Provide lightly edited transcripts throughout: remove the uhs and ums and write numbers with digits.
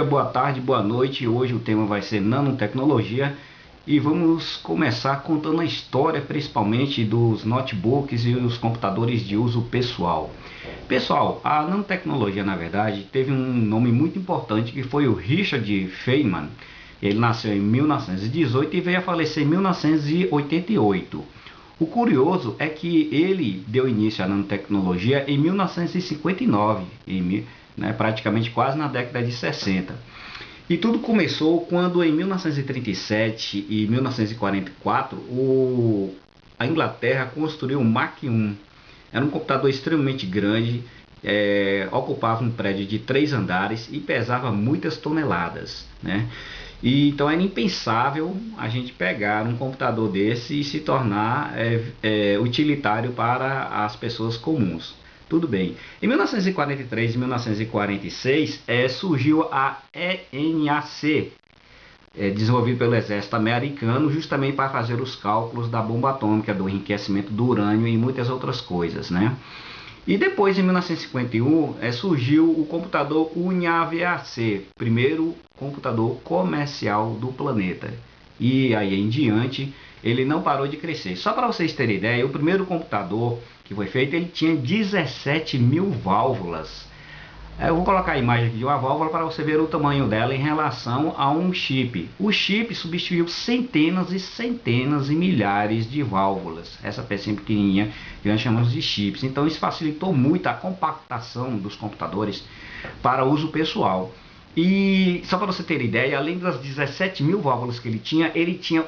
boa tarde, boa noite. Hoje o tema vai ser nanotecnologia e vamos começar contando a história principalmente dos notebooks e os computadores de uso pessoal. Pessoal, a nanotecnologia na verdade teve um nome muito importante que foi o Richard Feynman. Ele nasceu em 1918 e veio a falecer em 1988. O curioso é que ele deu início à nanotecnologia em 1959, praticamente quase na década de 60. E tudo começou quando em 1937 e 1944 a Inglaterra construiu o Mark I. Era um computador extremamente grande, ocupava um prédio de 3 andares e pesava muitas toneladas, né? E então era impensável a gente pegar um computador desse e se tornar utilitário para as pessoas comuns. Tudo bem. Em 1943 e 1946 surgiu a ENIAC, desenvolvido pelo exército americano, justamente para fazer os cálculos da bomba atômica, do enriquecimento do urânio e muitas outras coisas, né? E depois, em 1951, surgiu o computador UNIAVAC, primeiro computador comercial do planeta. E aí em diante, ele não parou de crescer. Só para vocês terem ideia, o primeiro computador que foi feito, ele tinha 17 mil válvulas. Eu vou colocar a imagem aqui de uma válvula para você ver o tamanho dela em relação a um chip. O chip substituiu centenas e centenas e milhares de válvulas. Essa pecinha pequenininha que nós chamamos de chips. Então isso facilitou muito a compactação dos computadores para uso pessoal. E só para você ter ideia, além das 17 mil válvulas que ele tinha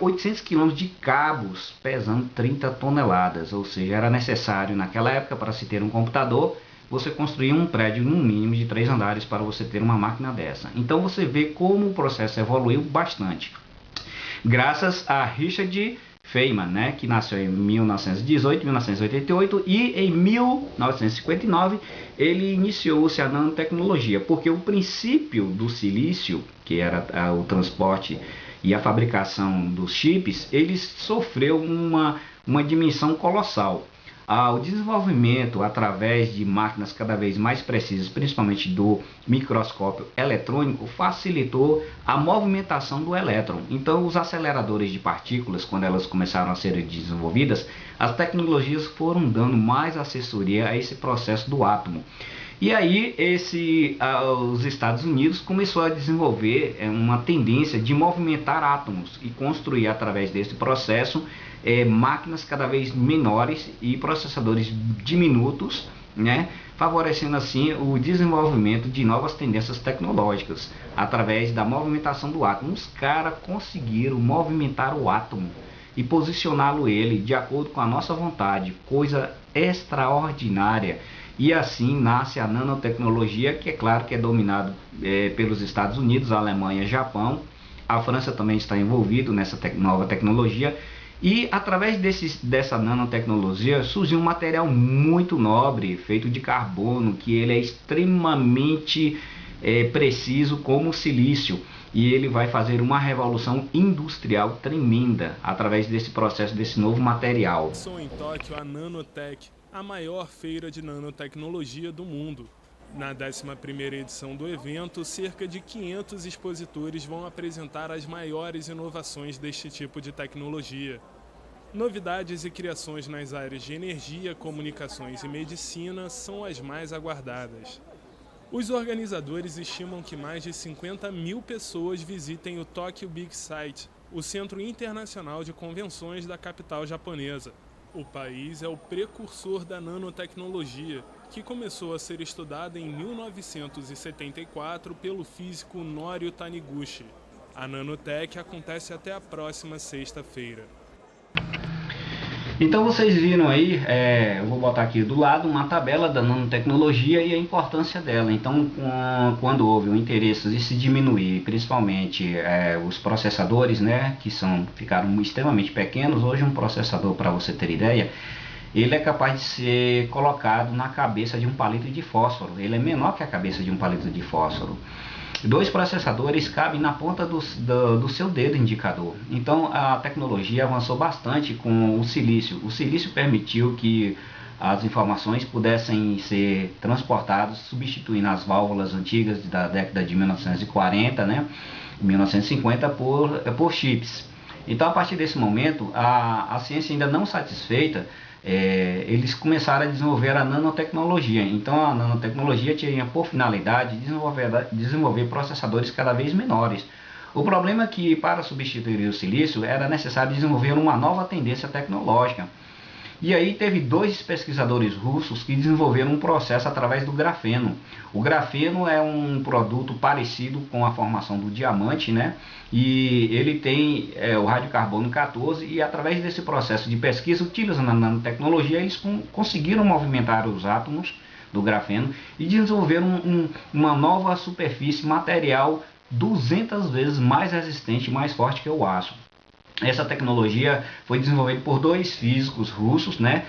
800 km de cabos pesando 30 toneladas. Ou seja, era necessário naquela época, para se ter um computador, você construir um prédio no mínimo de 3 andares para você ter uma máquina dessa. Então você vê como o processo evoluiu bastante. Graças a Richard Feynman, né, que nasceu em 1918, 1988 e em 1959 ele iniciou-se a nanotecnologia, porque o princípio do silício, que era o transporte e a fabricação dos chips, ele sofreu uma dimensão colossal. O desenvolvimento através de máquinas cada vez mais precisas, principalmente do microscópio eletrônico, facilitou a movimentação do elétron. Então, os aceleradores de partículas, quando elas começaram a ser desenvolvidas, as tecnologias foram dando mais assessoria a esse processo do átomo. E aí os Estados Unidos começou a desenvolver uma tendência de movimentar átomos e construir através desse processo máquinas cada vez menores e processadores diminutos, né, favorecendo assim o desenvolvimento de novas tendências tecnológicas através da movimentação do átomo. Os caras conseguiram movimentar o átomo e posicioná-lo de acordo com a nossa vontade, coisa extraordinária. E assim nasce a nanotecnologia, que é claro que é dominado pelos Estados Unidos, a Alemanha, Japão. A França também está envolvido nessa nova tecnologia. E através dessa nanotecnologia surgiu um material muito nobre, feito de carbono, que ele é extremamente preciso como o silício. E ele vai fazer uma revolução industrial tremenda através desse processo, desse novo material. Sou em Tóquio a Nanotech, a maior feira de nanotecnologia do mundo. Na 11ª edição do evento, cerca de 500 expositores vão apresentar as maiores inovações deste tipo de tecnologia. Novidades e criações nas áreas de energia, comunicações e medicina são as mais aguardadas. Os organizadores estimam que mais de 50 mil pessoas visitem o Tokyo Big Sight, o centro internacional de convenções da capital japonesa. O país é o precursor da nanotecnologia, que começou a ser estudada em 1974 pelo físico Norio Taniguchi. A Nanotech acontece até a próxima sexta-feira. Então vocês viram aí, eu vou botar aqui do lado uma tabela da nanotecnologia e a importância dela. Então quando houve o interesse de se diminuir, principalmente os processadores, né, que ficaram extremamente pequenos. Hoje um processador, para você ter ideia, ele é capaz de ser colocado na cabeça de um palito de fósforo. Ele é menor que a cabeça de um palito de fósforo. 2 processadores cabem na ponta do seu dedo indicador. Então a tecnologia avançou bastante com o silício. O silício permitiu que as informações pudessem ser transportadas, substituindo as válvulas antigas da década de 1940, né, 1950, por chips. Então, a partir desse momento, a ciência ainda não satisfeita, eles começaram a desenvolver a nanotecnologia. Então, a nanotecnologia tinha por finalidade desenvolver processadores cada vez menores. O problema é que, para substituir o silício, era necessário desenvolver uma nova tendência tecnológica. E aí teve dois pesquisadores russos que desenvolveram um processo através do grafeno. O grafeno é um produto parecido com a formação do diamante, né? E ele tem o radiocarbono 14, e através desse processo de pesquisa, utilizando a nanotecnologia, eles conseguiram movimentar os átomos do grafeno e desenvolveram uma nova superfície material 200 vezes mais resistente e mais forte que o aço. Essa tecnologia foi desenvolvida por dois físicos russos, né?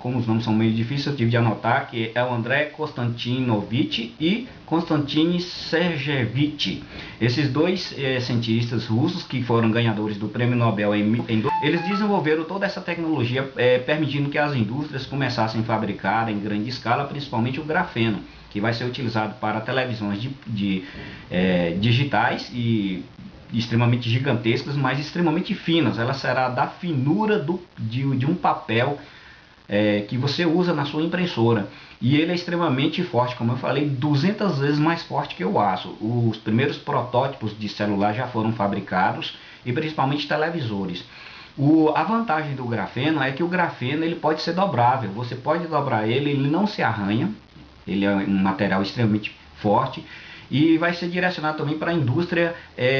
Como os nomes são meio difíceis, eu tive de anotar, que é o Andrei Konstantinovich e Konstantin Sergeyevich. Esses dois cientistas russos, que foram ganhadores do Prêmio Nobel eles desenvolveram toda essa tecnologia, permitindo que as indústrias começassem a fabricar em grande escala, principalmente o grafeno, que vai ser utilizado para televisões digitais e extremamente gigantescas, mas extremamente finas. Ela será da finura de um papel que você usa na sua impressora. E ele é extremamente forte, como eu falei, 200 vezes mais forte que o aço. Os primeiros protótipos de celular já foram fabricados, e principalmente televisores. A vantagem do grafeno é que o grafeno ele pode ser dobrável. Você pode dobrar ele não se arranha. Ele é um material extremamente forte. E vai ser direcionado também para a indústria,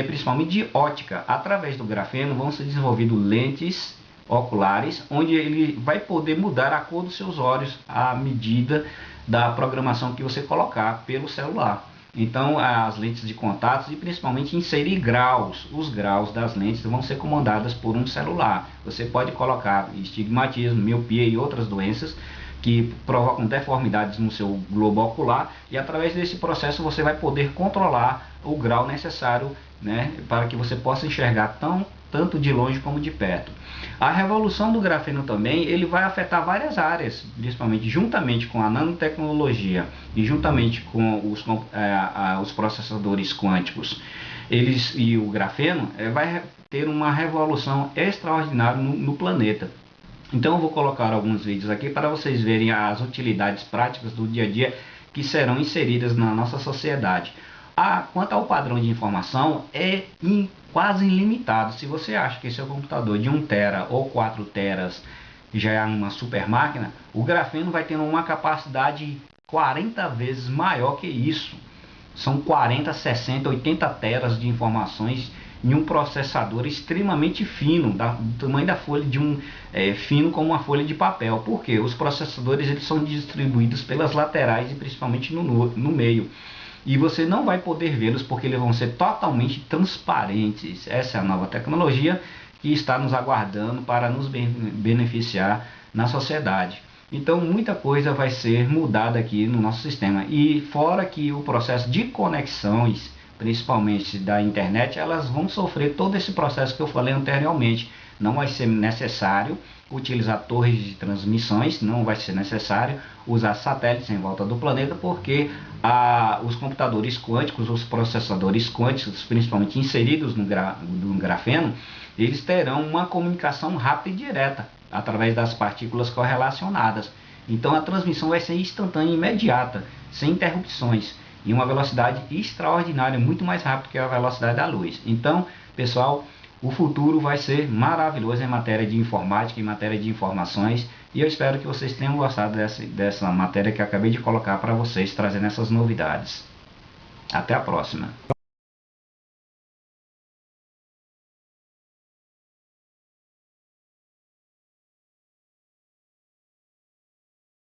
principalmente de ótica. Através do grafeno vão ser desenvolvidas lentes oculares, onde ele vai poder mudar a cor dos seus olhos à medida da programação que você colocar pelo celular. Então, as lentes de contatos e principalmente inserir graus. Os graus das lentes vão ser comandadas por um celular. Você pode colocar estigmatismo, miopia e outras doenças que provocam deformidades no seu globo ocular, e através desse processo você vai poder controlar o grau necessário, né, para que você possa enxergar tanto de longe como de perto. A revolução do grafeno também ele vai afetar várias áreas, principalmente juntamente com a nanotecnologia e juntamente com os processadores quânticos. E o grafeno vai ter uma revolução extraordinária no planeta. Então eu vou colocar alguns vídeos aqui para vocês verem as utilidades práticas do dia a dia que serão inseridas na nossa sociedade. Quanto ao padrão de informação, é quase ilimitado. Se você acha que seu computador de 1 tera ou 4 teras já é uma super máquina, o grafeno vai ter uma capacidade 40 vezes maior que isso. São 40, 60, 80 teras de informações em um processador extremamente fino, do tamanho da folha fino como uma folha de papel. Por quê? Os processadores eles são distribuídos pelas laterais e principalmente no meio. E você não vai poder vê-los porque eles vão ser totalmente transparentes. Essa é a nova tecnologia que está nos aguardando para nos beneficiar na sociedade. Então muita coisa vai ser mudada aqui no nosso sistema. E fora que o processo de conexões, principalmente da internet, elas vão sofrer todo esse processo que eu falei anteriormente. Não vai ser necessário utilizar torres de transmissões, não vai ser necessário usar satélites em volta do planeta, porque os computadores quânticos, os processadores quânticos, principalmente inseridos no grafeno, eles terão uma comunicação rápida e direta através das partículas correlacionadas. Então a transmissão vai ser instantânea e imediata, sem interrupções, em uma velocidade extraordinária, muito mais rápida que a velocidade da luz. Então, pessoal, o futuro vai ser maravilhoso em matéria de informática, em matéria de informações, e eu espero que vocês tenham gostado dessa matéria que eu acabei de colocar para vocês, trazendo essas novidades. Até a próxima!